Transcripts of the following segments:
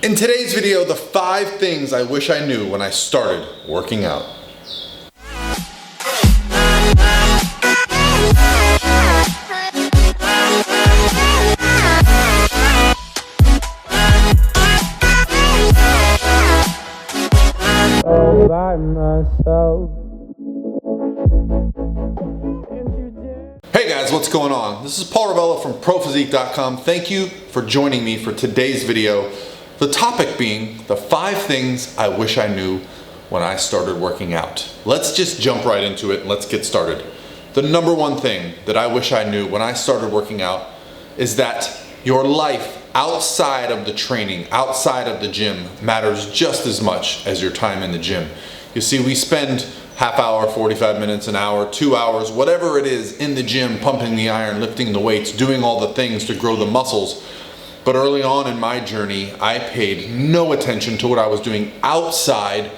In today's video, the 5 things I wish I knew when I started working out. All by myself. Hey guys, what's going on? This is Paul Ravella from ProPhysique.com. Thank you for joining me for today's video. The topic being the 5 things I wish I knew when I started working out. Let's just jump right into it and let's get started. The number one thing that I wish I knew when I started working out is that your life outside of the training, outside of the gym, matters just as much as your time in the gym. You see, we spend half hour, 45 minutes, an hour, 2 hours, whatever it is in the gym, pumping the iron, lifting the weights, doing all the things to grow the muscles. But early on in my journey, I paid no attention to what I was doing outside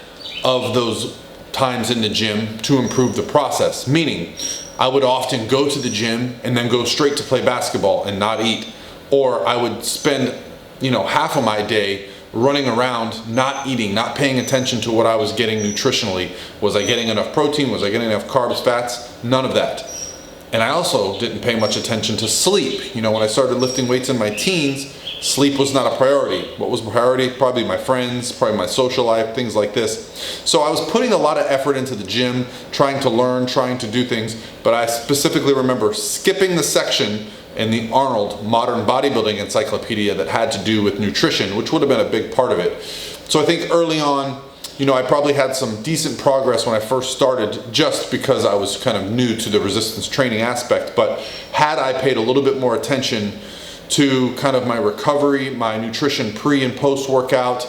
of those times in the gym to improve the process. Meaning, I would often go to the gym and then go straight to play basketball and not eat. Or I would spend, half of my day running around, not eating, not paying attention to what I was getting nutritionally. Was I getting enough protein? Was I getting enough carbs, fats? None of that. And I also didn't pay much attention to sleep. When I started lifting weights in my teens, sleep was not a priority. What was a priority? Probably my friends, probably my social life, things like this. So I was putting a lot of effort into the gym, trying to learn, trying to do things, but I specifically remember skipping the section in the Arnold Modern Bodybuilding Encyclopedia that had to do with nutrition, which would have been a big part of it. So I think early on, I probably had some decent progress when I first started just because I was kind of new to the resistance training aspect. But had I paid a little bit more attention to kind of my recovery, my nutrition pre and post workout,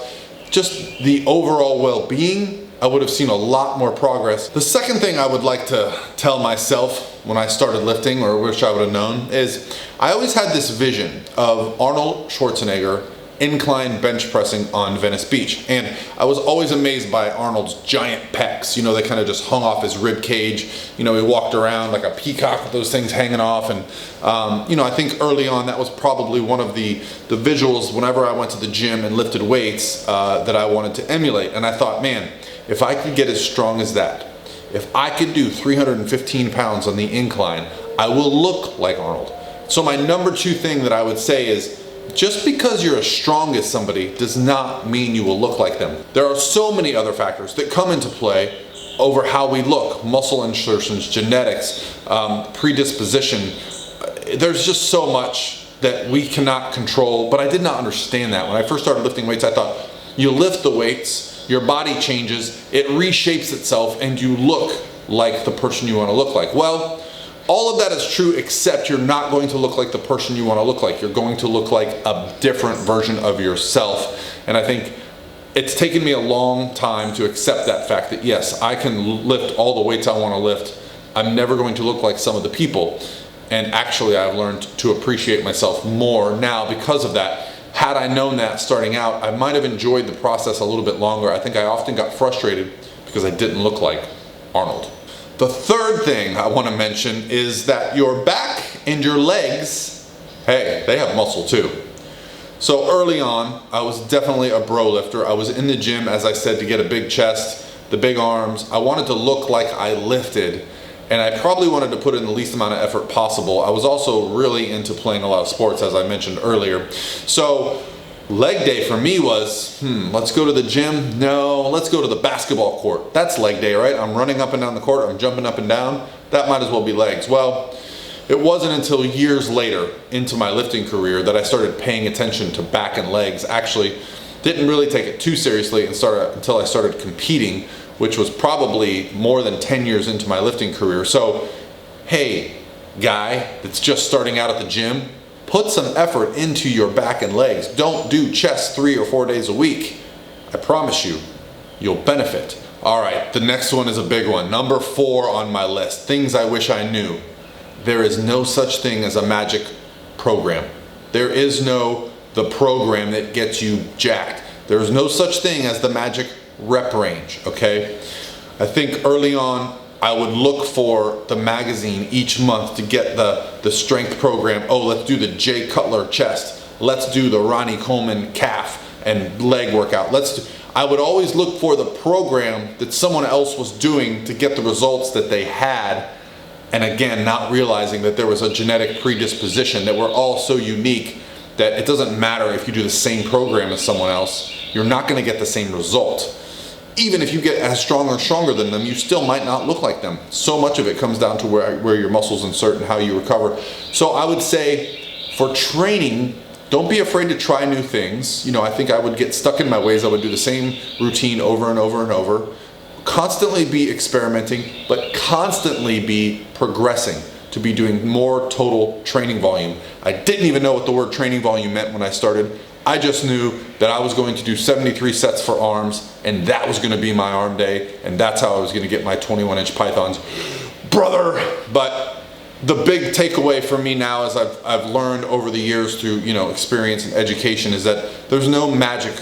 just the overall well-being, I would have seen a lot more progress. The second thing I would like to tell myself when I started lifting, or wish I would have known, is I always had this vision of Arnold Schwarzenegger incline bench pressing on Venice Beach. And I was always amazed by Arnold's giant pecs. They kind of just hung off his rib cage. He walked around like a peacock with those things hanging off. And, I think early on that was probably one of the visuals whenever I went to the gym and lifted weights that I wanted to emulate. And I thought, man, if I could get as strong as that, if I could do 315 pounds on the incline, I will look like Arnold. So my number 2 thing that I would say is, just because you're as strong as somebody does not mean you will look like them. There are so many other factors that come into play over how we look. Muscle insertions, genetics, predisposition. There's just so much that we cannot control, but I did not understand that. When I first started lifting weights, I thought, you lift the weights, your body changes, it reshapes itself, and you look like the person you want to look like. Well, all of that is true, except you're not going to look like the person you want to look like. You're going to look like a different version of yourself. And I think it's taken me a long time to accept that fact that yes, I can lift all the weights I want to lift. I'm never going to look like some of the people. And actually, I've learned to appreciate myself more now because of that. Had I known that starting out, I might have enjoyed the process a little bit longer. I think I often got frustrated because I didn't look like Arnold. The third thing I want to mention is that your back and your legs, hey, they have muscle too. So early on, I was definitely a bro lifter. I was in the gym, as I said, to get a big chest, the big arms. I wanted to look like I lifted, and I probably wanted to put in the least amount of effort possible. I was also really into playing a lot of sports, as I mentioned earlier. So leg day for me was, let's go to the gym. No, let's go to the basketball court. That's leg day, right? I'm running up and down the court. I'm jumping up and down. That might as well be legs. Well, it wasn't until years later into my lifting career that I started paying attention to back and legs. Actually, didn't really take it too seriously until I started competing, which was probably more than 10 years into my lifting career. So, hey, guy that's just starting out at the gym, put some effort into your back and legs. Don't do chest 3 or 4 days a week. I promise you, you'll benefit. All right, the next one is a big one. Number 4 on my list, things I wish I knew. There is no such thing as a magic program. There is the program that gets you jacked. There is no such thing as the magic rep range, okay? I think early on, I would look for the magazine each month to get the strength program. Oh, let's do the Jay Cutler chest. Let's do the Ronnie Coleman calf. and leg workout. I would always look for the program that someone else was doing to get the results that they had. And again, not realizing that there was a genetic predisposition, that we're all so unique that it doesn't matter if you do the same program as someone else, you're not gonna get the same result. Even if you get as strong or stronger than them, you still might not look like them. So much of it comes down to where your muscles insert and how you recover. So I would say for training, don't be afraid to try new things. I think I would get stuck in my ways. I would do the same routine over and over and over. Constantly be experimenting, but constantly be progressing to be doing more total training volume. I didn't even know what the word training volume meant when I started. I just knew that I was going to do 73 sets for arms, and that was gonna be my arm day, and that's how I was gonna get my 21-inch pythons. Brother! But the big takeaway for me now, as I've learned over the years through experience and education, is that there's no magic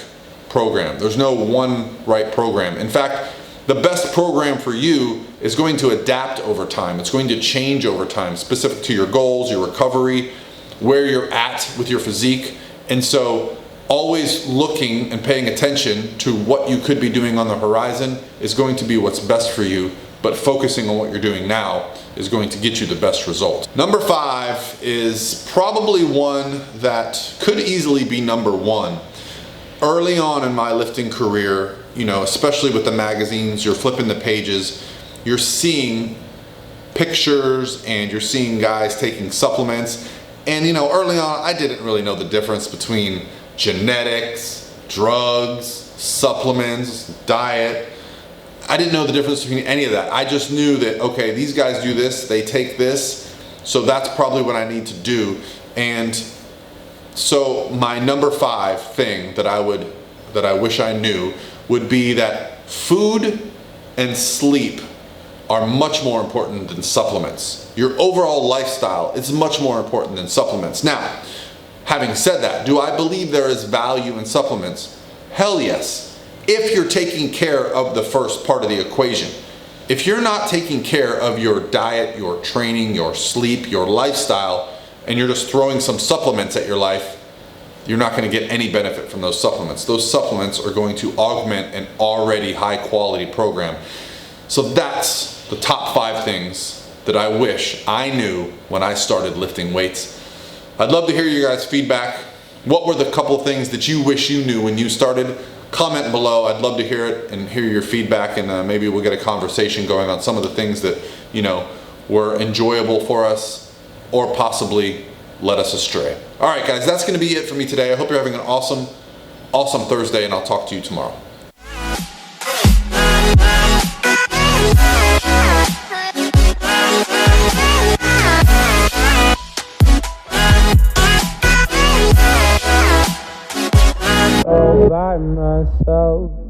program. There's no one right program. In fact, the best program for you is going to adapt over time. It's going to change over time, specific to your goals, your recovery, where you're at with your physique. And so always looking and paying attention to what you could be doing on the horizon is going to be what's best for you, but focusing on what you're doing now is going to get you the best result. Number 5 is probably one that could easily be number 1. Early on in my lifting career, especially with the magazines, you're flipping the pages, you're seeing pictures and you're seeing guys taking supplements. And early on, I didn't really know the difference between genetics, drugs, supplements, diet. I didn't know the difference between any of that. I just knew that, okay, these guys do this, they take this, so that's probably what I need to do. And so my number 5 thing that I wish I knew would be that food and sleep are much more important than supplements. Your overall lifestyle is much more important than supplements. Now, having said that, do I believe there is value in supplements? Hell yes. If you're taking care of the first part of the equation. If you're not taking care of your diet, your training, your sleep, your lifestyle, and you're just throwing some supplements at your life, you're not going to get any benefit from those supplements. Those supplements are going to augment an already high quality program. So that's the top 5 things that I wish I knew when I started lifting weights. I'd love to hear your guys' feedback. What were the couple things that you wish you knew when you started? Comment below. I'd love to hear it and hear your feedback, and maybe we'll get a conversation going on some of the things that were enjoyable for us or possibly led us astray. All right, guys, that's going to be it for me today. I hope you're having an awesome Thursday, and I'll talk to you tomorrow. All by myself.